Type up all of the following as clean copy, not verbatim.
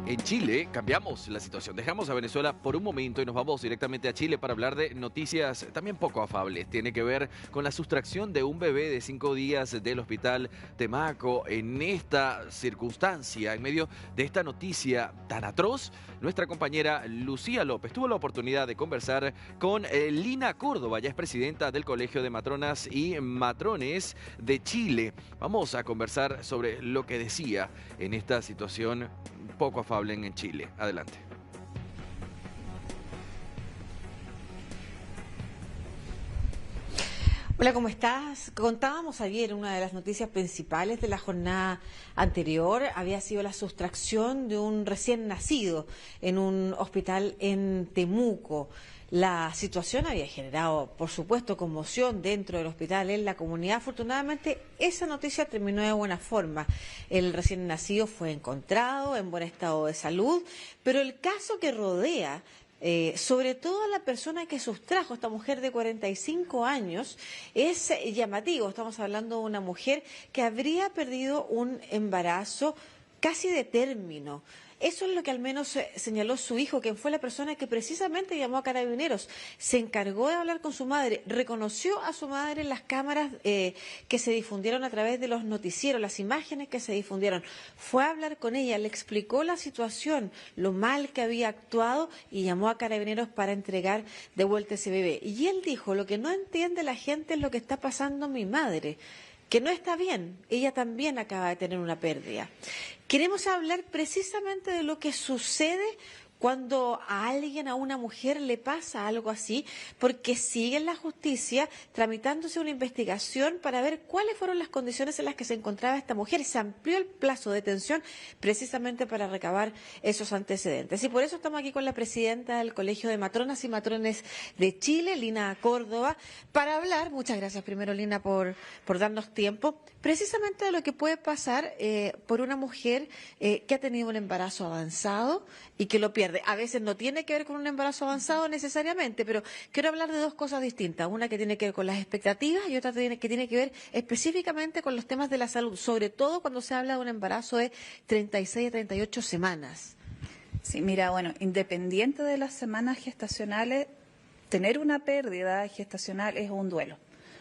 En Chile cambiamos la situación, dejamos a Venezuela por un momento y nos vamos directamente a Chile para hablar de noticias también poco afables. Tiene que ver con la sustracción de un bebé de 5 días del hospital Temaco. En esta circunstancia, en medio de esta noticia tan atroz, nuestra compañera Lucía López tuvo la oportunidad de conversar con Lina Córdoba, ya es presidenta del Colegio de Matronas y Matrones de Chile. Vamos a conversar sobre lo que decía en esta situación poco afable en Chile. Adelante. Hola, ¿cómo estás? Contábamos ayer una de las noticias principales de la jornada anterior, había sido la sustracción de un recién nacido en un hospital en Temuco. La situación había generado, por supuesto, conmoción dentro del hospital, en la comunidad. Afortunadamente, esa noticia terminó de buena forma. El recién nacido fue encontrado en buen estado de salud, pero el caso que rodea sobre todo a la persona que sustrajo, esta mujer de 45 años, es llamativo. Estamos hablando de una mujer que habría perdido un embarazo casi de término. Eso es lo que al menos señaló su hijo, quien fue la persona que precisamente llamó a Carabineros. Se encargó de hablar con su madre, reconoció a su madre en las cámaras que se difundieron a través de los noticieros, las imágenes que se difundieron. Fue a hablar con ella, le explicó la situación, lo mal que había actuado y llamó a Carabineros para entregar de vuelta ese bebé. Y él dijo, lo que no entiende la gente es lo que está pasando a mi madre, que no está bien, ella también acaba de tener una pérdida. Queremos hablar precisamente de lo que sucede cuando a alguien, a una mujer, le pasa algo así, porque sigue en la justicia tramitándose una investigación para ver cuáles fueron las condiciones en las que se encontraba esta mujer. Se amplió el plazo de detención precisamente para recabar esos antecedentes. Y por eso estamos aquí con la presidenta del Colegio de Matronas y Matrones de Chile, Lina Córdoba, para hablar, muchas gracias primero, Lina, por darnos tiempo, precisamente de lo que puede pasar por una mujer que ha tenido un embarazo avanzado y que lo pierde. A veces no tiene que ver con un embarazo avanzado necesariamente, pero quiero hablar de dos cosas distintas. Una que tiene que ver con las expectativas y otra que tiene que ver específicamente con los temas de la salud, sobre todo cuando se habla de un embarazo de 36 a 38 semanas. Sí, mira, bueno, independiente de las semanas gestacionales, tener una pérdida gestacional es un duelo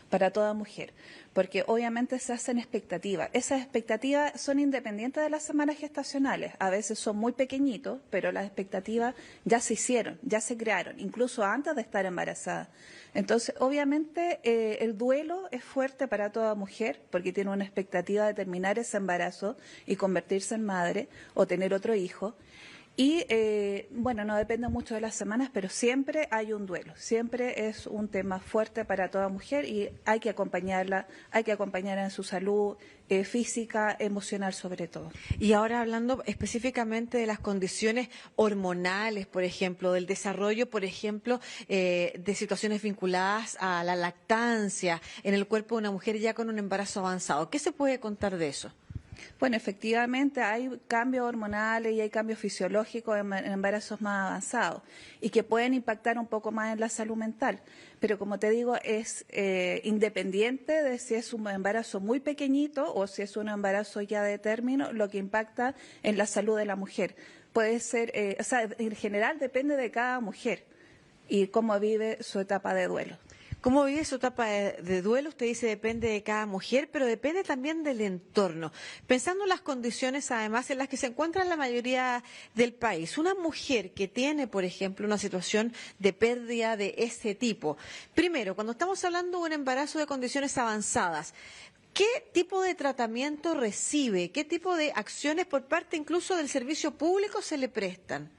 para toda mujer, porque obviamente se hacen expectativas. Esas expectativas son independientes de las semanas gestacionales. A veces son muy pequeñitos, pero las expectativas ya se hicieron, ya se crearon, incluso antes de estar embarazada. Entonces, obviamente, el duelo es fuerte para toda mujer, porque tiene una expectativa de terminar ese embarazo y convertirse en madre o tener otro hijo. Y, bueno, no depende mucho de las semanas, pero siempre hay un duelo, siempre es un tema fuerte para toda mujer y hay que acompañarla en su salud física, emocional sobre todo. Y ahora hablando específicamente de las condiciones hormonales, por ejemplo, del desarrollo, por ejemplo, de situaciones vinculadas a la lactancia en el cuerpo de una mujer ya con un embarazo avanzado, ¿qué se puede contar de eso? Bueno, efectivamente hay cambios hormonales y hay cambios fisiológicos en embarazos más avanzados y que pueden impactar un poco más en la salud mental. Pero como te digo, es independiente de si es un embarazo muy pequeñito o si es un embarazo ya de término, lo que impacta en la salud de la mujer. Puede ser, o sea, en general depende de cada mujer y cómo vive su etapa de duelo. ¿Cómo vive su etapa de duelo? Usted dice depende de cada mujer, pero depende también del entorno. Pensando en las condiciones, además, en las que se encuentra la mayoría del país. Una mujer que tiene, por ejemplo, una situación de pérdida de este tipo. Primero, cuando estamos hablando de un embarazo de condiciones avanzadas, ¿qué tipo de tratamiento recibe? ¿Qué tipo de acciones por parte incluso del servicio público se le prestan?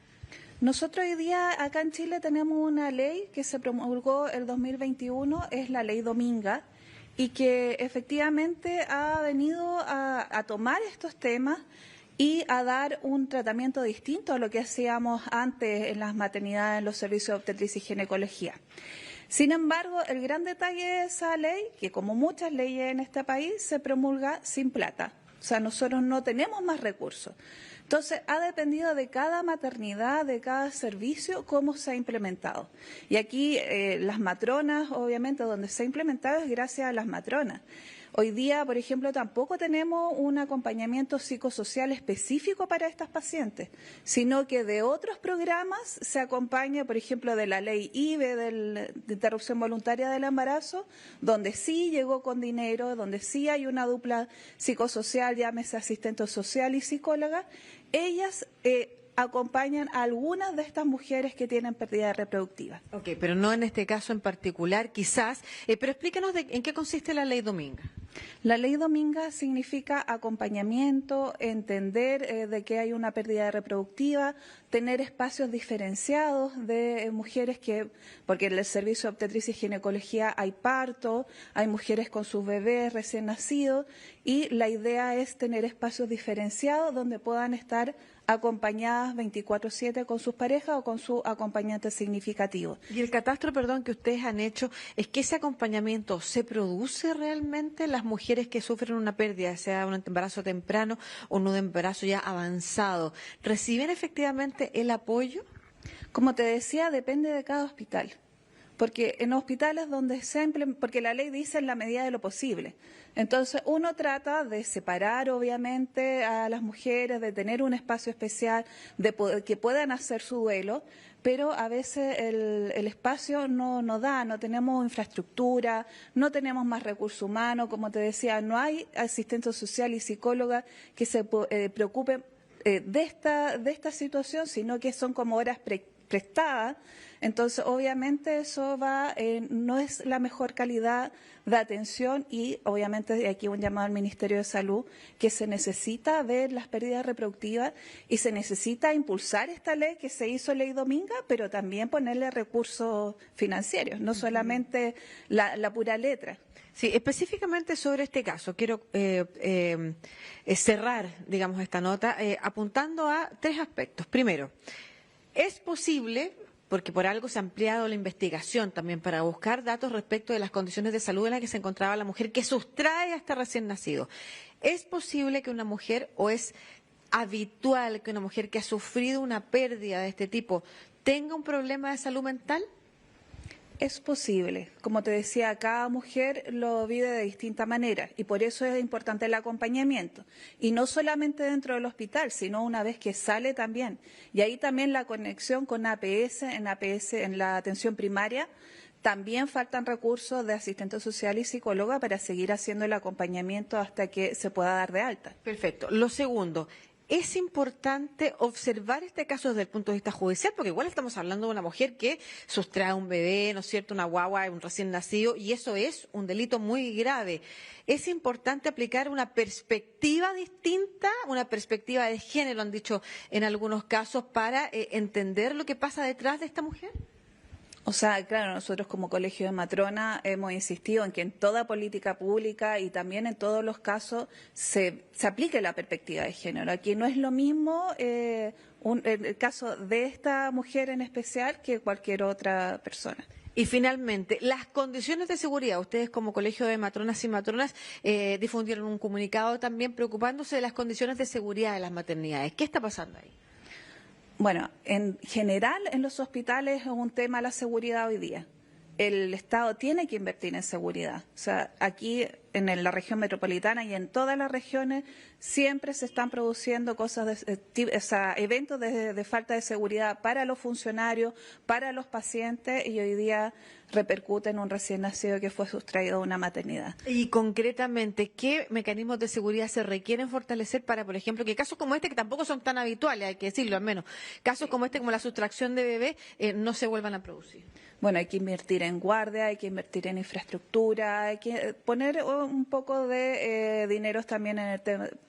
Nosotros hoy día acá en Chile tenemos una ley que se promulgó el 2021, es la ley Dominga, y que efectivamente ha venido a tomar estos temas y a dar un tratamiento distinto a lo que hacíamos antes en las maternidades, en los servicios de obstetricia y ginecología. Sin embargo, el gran detalle de esa ley, que como muchas leyes en este país, se promulga sin plata. O sea, nosotros no tenemos más recursos. Entonces, ha dependido de cada maternidad, de cada servicio, cómo se ha implementado. Y aquí las matronas, obviamente, donde se ha implementado es gracias a las matronas. Hoy día, por ejemplo, tampoco tenemos un acompañamiento psicosocial específico para estas pacientes, sino que de otros programas se acompaña, por ejemplo, de la ley IVE, de interrupción voluntaria del embarazo, donde sí llegó con dinero, donde sí hay una dupla psicosocial, llámese asistente social y psicóloga. Ellas acompañan a algunas de estas mujeres que tienen pérdida reproductiva. Ok, pero no en este caso en particular, quizás. Pero explícanos en qué consiste la ley Dominga. La ley Dominga significa acompañamiento, entender de que hay una pérdida reproductiva, tener espacios diferenciados de mujeres porque en el servicio de obstetricia y ginecología hay parto, hay mujeres con sus bebés recién nacidos, y la idea es tener espacios diferenciados donde puedan estar acompañadas 24/7 con sus parejas o con su acompañante significativo. Y el catastro, perdón, que ustedes han hecho, es que ese acompañamiento se produce realmente en las mujeres que sufren una pérdida, sea un embarazo temprano o un embarazo ya avanzado. ¿Reciben efectivamente el apoyo? Como te decía, depende de cada hospital. Porque en hospitales donde porque la ley dice en la medida de lo posible. Entonces uno trata de separar obviamente a las mujeres, de tener un espacio especial, que puedan hacer su duelo, pero a veces el espacio no da, no tenemos infraestructura, no tenemos más recursos humanos, como te decía, no hay asistente social y psicóloga que se preocupen de esta situación, sino que son como horas prestadas. Entonces, obviamente, eso no es la mejor calidad de atención y, obviamente, aquí un llamado al Ministerio de Salud que se necesita ver las pérdidas reproductivas y se necesita impulsar esta ley que se hizo ley Dominga, pero también ponerle recursos financieros, no solamente la pura letra. Sí, específicamente sobre este caso, quiero cerrar, digamos, esta nota apuntando a 3 aspectos. Primero, es posible, porque por algo se ha ampliado la investigación también para buscar datos respecto de las condiciones de salud en las que se encontraba la mujer que sustrae a este recién nacido. ¿Es posible que una mujer, o es habitual que una mujer que ha sufrido una pérdida de este tipo tenga un problema de salud mental? Es posible. Como te decía, cada mujer lo vive de distinta manera y por eso es importante el acompañamiento. Y no solamente dentro del hospital, sino una vez que sale también. Y ahí también la conexión con APS, en la atención primaria, también faltan recursos de asistente social y psicóloga para seguir haciendo el acompañamiento hasta que se pueda dar de alta. Perfecto. Lo segundo, es importante observar este caso desde el punto de vista judicial, porque igual estamos hablando de una mujer que sustrae un bebé, ¿no es cierto?, una guagua, un recién nacido, y eso es un delito muy grave. Es importante aplicar una perspectiva distinta, una perspectiva de género, han dicho en algunos casos, para entender lo que pasa detrás de esta mujer. O sea, claro, nosotros como Colegio de Matrona hemos insistido en que en toda política pública y también en todos los casos se aplique la perspectiva de género. Aquí no es lo mismo el caso de esta mujer en especial que cualquier otra persona. Y finalmente, las condiciones de seguridad. Ustedes como Colegio de Matronas y Matronas difundieron un comunicado también preocupándose de las condiciones de seguridad de las maternidades. ¿Qué está pasando ahí? Bueno, en general en los hospitales es un tema la seguridad hoy día. El Estado tiene que invertir en seguridad. O sea, aquí en la región metropolitana y en todas las regiones siempre se están produciendo eventos de falta de seguridad para los funcionarios, para los pacientes, y hoy día repercute en un recién nacido que fue sustraído de una maternidad. Y concretamente, ¿qué mecanismos de seguridad se requieren fortalecer para, por ejemplo, que casos como este, que tampoco son tan habituales, hay que decirlo al menos, casos como este, como la sustracción de bebé, no se vuelvan a producir? Bueno, hay que invertir en guardia, hay que invertir en infraestructura, hay que poner un poco de dineros también en el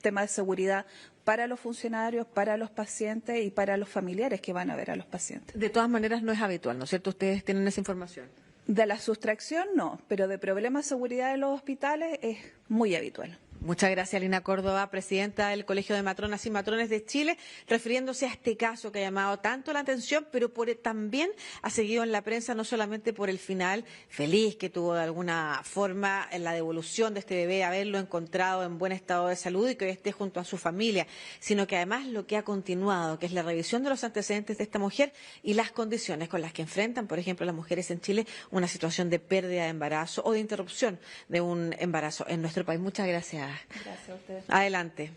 tema de seguridad para los funcionarios, para los pacientes y para los familiares que van a ver a los pacientes. De todas maneras, no es habitual, ¿no es cierto? Ustedes tienen esa información. De la sustracción no, pero de problemas de seguridad en los hospitales es muy habitual. Muchas gracias, Lina Córdoba, presidenta del Colegio de Matronas y Matrones de Chile, refiriéndose a este caso que ha llamado tanto la atención, pero también ha seguido en la prensa, no solamente por el final feliz que tuvo de alguna forma en la devolución de este bebé, haberlo encontrado en buen estado de salud y que hoy esté junto a su familia, sino que además lo que ha continuado, que es la revisión de los antecedentes de esta mujer y las condiciones con las que enfrentan, por ejemplo, las mujeres en Chile, una situación de pérdida de embarazo o de interrupción de un embarazo en nuestro país. Muchas gracias. Gracias a ustedes. Adelante.